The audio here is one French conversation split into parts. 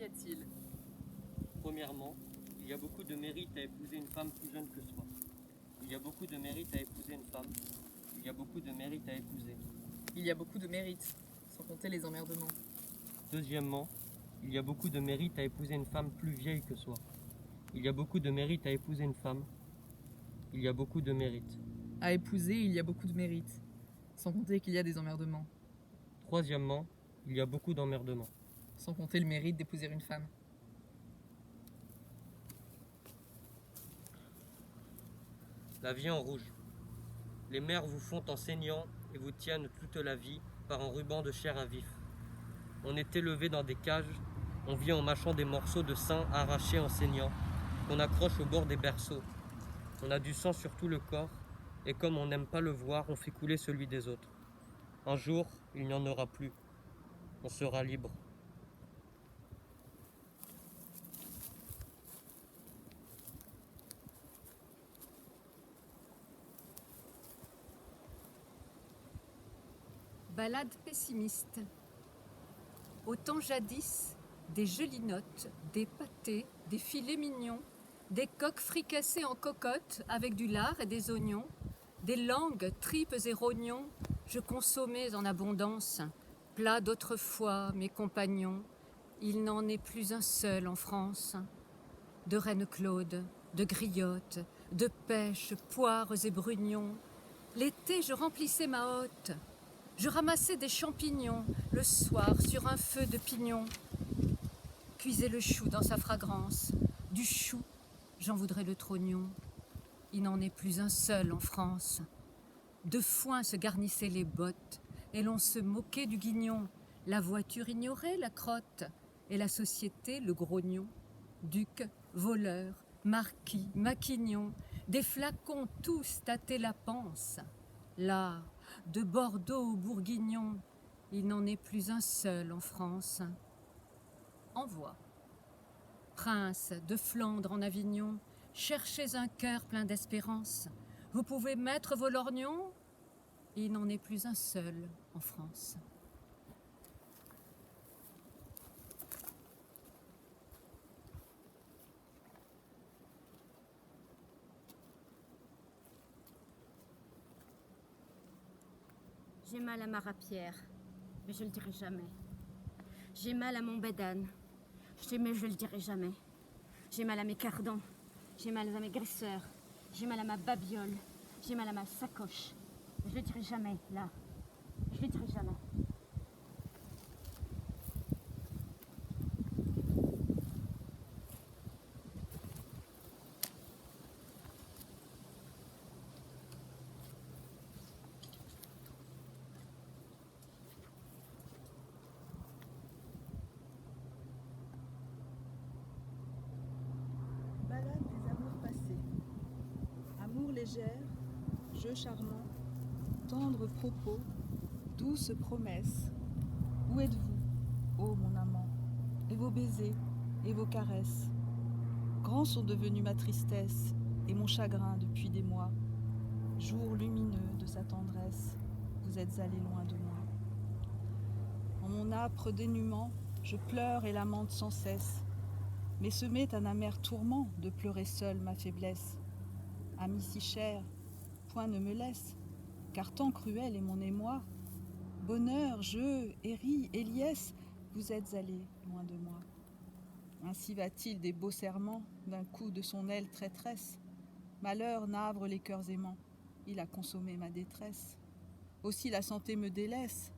a-t-il? Premièrement, il y a beaucoup de mérite à épouser une femme plus jeune que soi. Il y a beaucoup de mérite à épouser une femme. Il y a beaucoup de mérite à épouser. Il y a beaucoup de mérite, sans compter les emmerdements. Deuxièmement, il y a beaucoup de mérite à épouser une femme plus vieille que soi. Il y a beaucoup de mérite à épouser une femme. Il y a beaucoup de mérite. À épouser, il y a beaucoup de mérite, sans compter qu'il y a des emmerdements. Troisièmement, il y a beaucoup d'emmerdements. Sans compter le mérite d'épouser une femme. La vie en rouge. Les mères vous font en saignant et vous tiennent toute la vie par un ruban de chair à vif. On est élevé dans des cages, on vit en mâchant des morceaux de sein arrachés en saignant, qu'on accroche au bord des berceaux. On a du sang sur tout le corps, et comme on n'aime pas le voir, on fait couler celui des autres. Un jour, il n'y en aura plus. On sera libre. Ballade pessimiste. Au temps jadis, des gelinottes, des pâtés, des filets mignons, des coques fricassées en cocotte avec du lard et des oignons, des langues, tripes et rognons, je consommais en abondance, plats d'autrefois, mes compagnons, il n'en est plus un seul en France. De reine Claude, de griottes, de pêches, poires et brugnons, l'été je remplissais ma hotte. Je ramassais des champignons le soir sur un feu de pignon. Cuisais le chou dans sa fragrance. Du chou, j'en voudrais le trognon. Il n'en est plus un seul en France. De foin se garnissaient les bottes et l'on se moquait du guignon. La voiture ignorait la crotte et la société le grognon. Duc, voleur, marquis, maquignon, des flacons tous tâtaient la panse. Là, de Bordeaux au Bourguignon, il n'en est plus un seul en France. Envoi. Prince de Flandre en Avignon, cherchez un cœur plein d'espérance. Vous pouvez mettre vos lorgnons, il n'en est plus un seul en France. J'ai mal à ma rapière, mais je le dirai jamais. J'ai mal à mon bédane, mais je le dirai jamais. J'ai mal à mes cardans, j'ai mal à mes graisseurs, j'ai mal à ma babiole, j'ai mal à ma sacoche. Je le dirai jamais, là. Je le dirai jamais. Ballade des amours passés. Amour légère, jeu charmant, tendre propos, douce promesse. Où êtes-vous, ô mon amant? Et vos baisers, et vos caresses. Grands sont devenus ma tristesse et mon chagrin depuis des mois. Jour lumineux de sa tendresse, vous êtes allé loin de moi. En mon âpre dénuement, je pleure et lamente sans cesse. Mais ce m'est un amer tourment de pleurer seule ma faiblesse. Ami si cher, point ne me laisse, car tant cruel est mon émoi. Bonheur, jeu, eri et liesse, vous êtes allés loin de moi. Ainsi va-t-il des beaux serments d'un coup de son aile traîtresse. Malheur navre les cœurs aimants, il a consommé ma détresse. Aussi la santé me délaisse,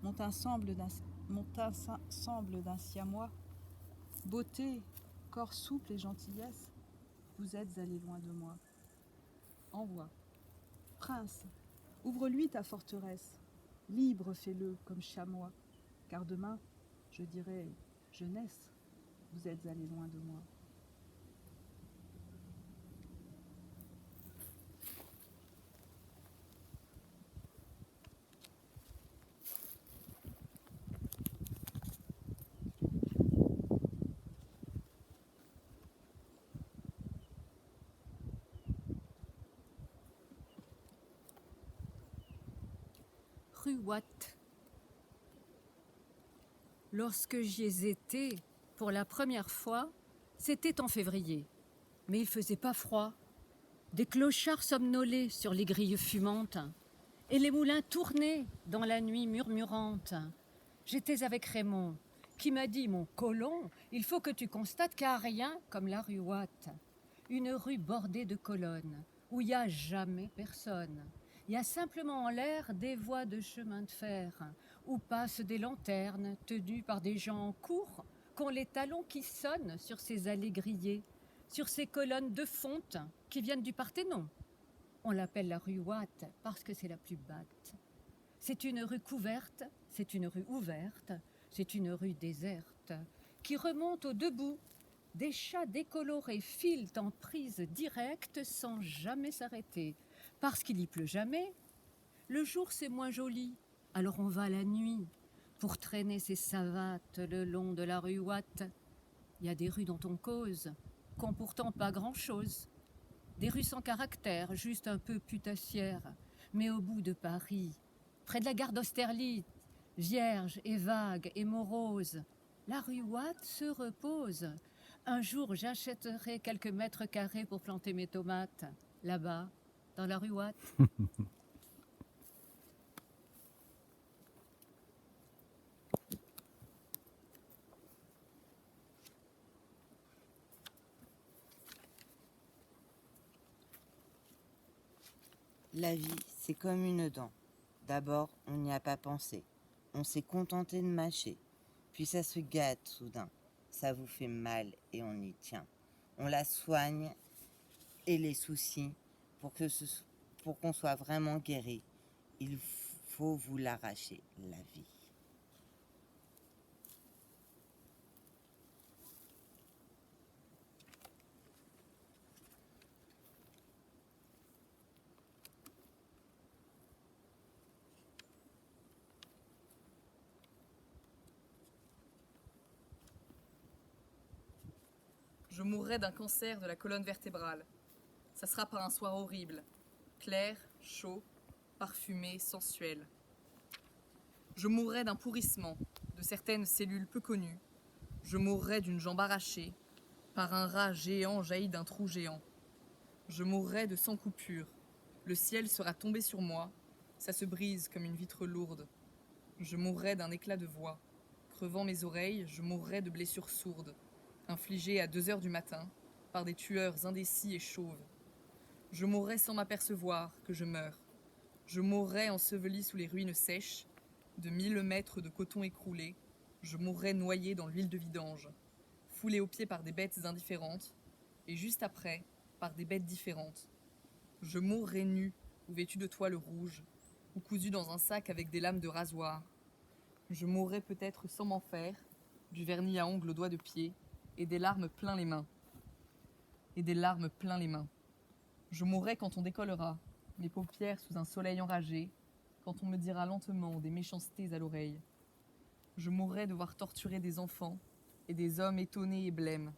mon teint semble d'un siamois. Beauté, corps souple et gentillesse, vous êtes allés loin de moi. Envoi. Prince, ouvre-lui ta forteresse, libre fais-le comme chamois, car demain, je dirai jeunesse, vous êtes allés loin de moi. Rue Watt. Lorsque j'y ai été, pour la première fois, c'était en février. Mais il faisait pas froid. Des clochards somnolaient sur les grilles fumantes, et les moulins tournaient dans la nuit murmurante. J'étais avec Raymond, qui m'a dit « Mon colon, il faut que tu constates qu'il n'y a rien comme la rue Watt. Une rue bordée de colonnes, où il n'y a jamais personne. Il y a simplement en l'air des voies de chemin de fer, où passent des lanternes tenues par des gens en cours, qu'ont les talons qui sonnent sur ces allées grillées, sur ces colonnes de fonte qui viennent du Parthénon. On l'appelle la rue Watt parce que c'est la plus batte. C'est une rue couverte, c'est une rue ouverte, c'est une rue déserte, qui remonte au debout. Des chats décolorés filent en prise directe sans jamais s'arrêter. Parce qu'il y pleut jamais, le jour c'est moins joli, alors on va la nuit pour traîner ses savates le long de la rue Watt. Il y a des rues dont on cause, qu'ont pourtant pas grand-chose. Des rues sans caractère, juste un peu putassières, mais au bout de Paris, près de la gare d'Austerlitz, vierge et vague et morose, la rue Watt se repose. Un jour, j'achèterai quelques mètres carrés pour planter mes tomates, là-bas, dans la rue Watt. La vie, c'est comme une dent. D'abord, on n'y a pas pensé. On s'est contenté de mâcher. Puis ça se gâte soudain. Ça vous fait mal et on y tient. On la soigne et les soucis pour qu'on soit vraiment guéri. Il faut vous l'arracher, la vie. Je mourrai d'un cancer de la colonne vertébrale. Ça sera par un soir horrible, clair, chaud, parfumé, sensuel. Je mourrai d'un pourrissement de certaines cellules peu connues. Je mourrai d'une jambe arrachée par un rat géant jailli d'un trou géant. Je mourrai de sang coupure. Le ciel sera tombé sur moi. Ça se brise comme une vitre lourde. Je mourrai d'un éclat de voix. Crevant mes oreilles, je mourrai de blessures sourdes, infligées à 2 heures du matin par des tueurs indécis et chauves. Je mourrai sans m'apercevoir que je meurs. Je mourrai enseveli sous les ruines sèches de 1000 mètres de coton écroulé. Je mourrai noyé dans l'huile de vidange, foulé aux pieds par des bêtes indifférentes, et juste après, par des bêtes différentes. Je mourrai nu, ou vêtu de toile rouge, ou cousu dans un sac avec des lames de rasoir. Je mourrai peut-être sans m'en faire, du vernis à ongles aux doigts de pied, et des larmes plein les mains. Je mourrai quand on décollera mes paupières sous un soleil enragé, quand on me dira lentement des méchancetés à l'oreille. Je mourrai de voir torturer des enfants et des hommes étonnés et blêmes.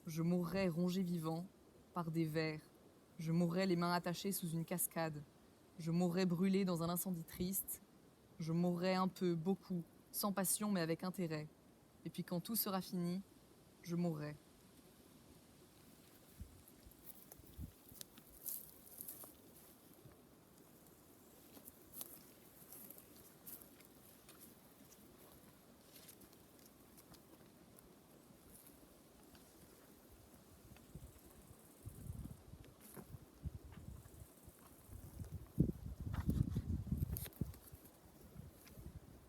Je mourrai rongé vivant par des vers. Je mourrai les mains attachées sous une cascade. Je mourrai brûlé dans un incendie triste. Je mourrai un peu, beaucoup, sans passion mais avec intérêt. Et puis quand tout sera fini, je mourrai.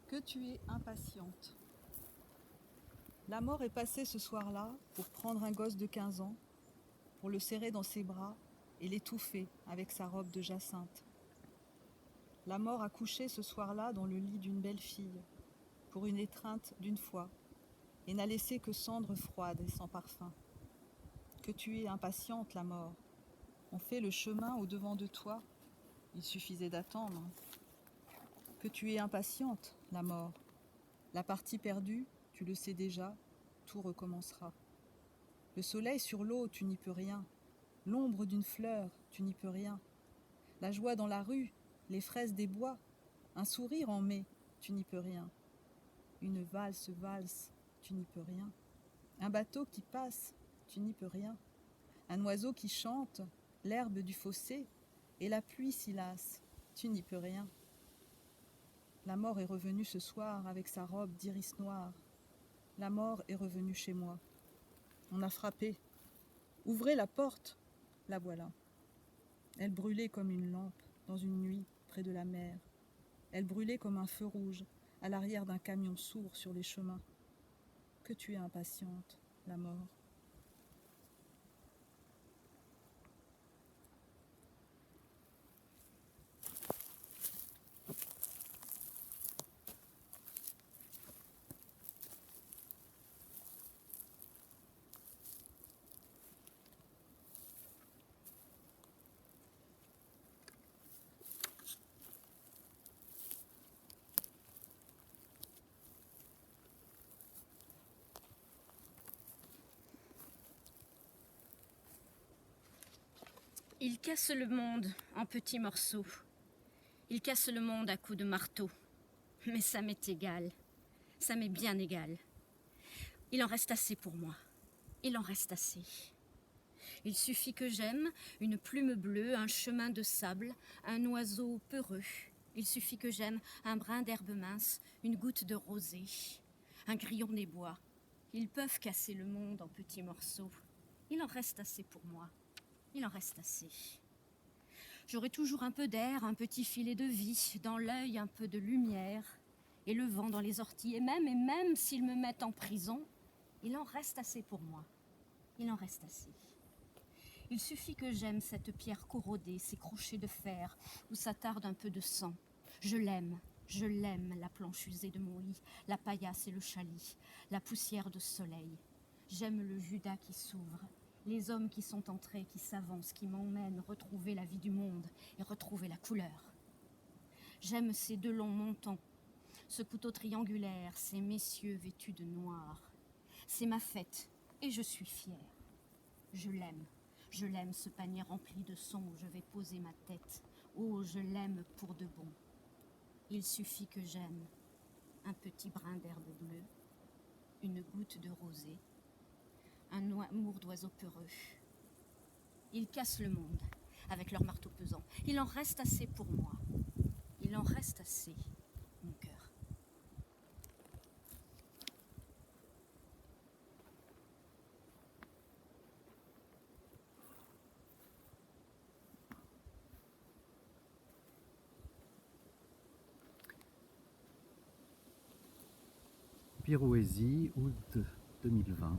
Que tu es impatiente. La mort est passée ce soir-là pour prendre un gosse de 15 ans, pour le serrer dans ses bras et l'étouffer avec sa robe de jacinthe. La mort a couché ce soir-là dans le lit d'une belle fille, pour une étreinte d'une fois, et n'a laissé que cendres froides et sans parfum. Que tu es impatiente, la mort. On fait le chemin au-devant de toi, il suffisait d'attendre. Que tu es impatiente, la mort. La partie perdue, tu le sais déjà, tout recommencera. Le soleil sur l'eau, tu n'y peux rien. L'ombre d'une fleur, tu n'y peux rien. La joie dans la rue, les fraises des bois, un sourire en mai, tu n'y peux rien. Une valse, tu n'y peux rien. Un bateau qui passe, tu n'y peux rien. Un oiseau qui chante, l'herbe du fossé, et la pluie s'y lasse, tu n'y peux rien. La mort est revenue ce soir avec sa robe d'iris noir. La mort est revenue chez moi. On a frappé. Ouvrez la porte, la voilà. Elle brûlait comme une lampe dans une nuit près de la mer. Elle brûlait comme un feu rouge à l'arrière d'un camion sourd sur les chemins. Que tu es impatiente, la mort. Il casse le monde en petits morceaux. Il casse le monde à coups de marteau. Mais ça m'est égal. Ça m'est bien égal. Il en reste assez pour moi. Il en reste assez. Il suffit que j'aime une plume bleue, un chemin de sable, un oiseau peureux. Il suffit que j'aime un brin d'herbe mince, une goutte de rosée, un grillon des bois. Ils peuvent casser le monde en petits morceaux. Il en reste assez pour moi. Il en reste assez. J'aurai toujours un peu d'air, un petit filet de vie, dans l'œil un peu de lumière, et le vent dans les orties. Et même s'ils me mettent en prison, il en reste assez pour moi. Il en reste assez. Il suffit que j'aime cette pierre corrodée, ces crochets de fer, où s'attarde un peu de sang. Je l'aime, la planche usée de mon lit, la paillasse et le chalit, la poussière de soleil. J'aime le Judas qui s'ouvre, les hommes qui sont entrés, qui s'avancent, qui m'emmènent retrouver la vie du monde et retrouver la couleur. J'aime ces deux longs montants, ce couteau triangulaire, ces messieurs vêtus de noir. C'est ma fête et je suis fière. Je l'aime ce panier rempli de sons où je vais poser ma tête. Oh, je l'aime pour de bon. Il suffit que j'aime un petit brin d'herbe bleue, une goutte de rosée, un amour d'oiseau peureux. Ils cassent le monde avec leur marteau pesant. Il en reste assez pour moi. Il en reste assez, mon cœur. Pirouésie, août 2020.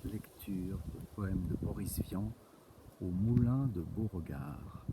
Lecture du poème de Boris Vian au Moulin de Beauregard.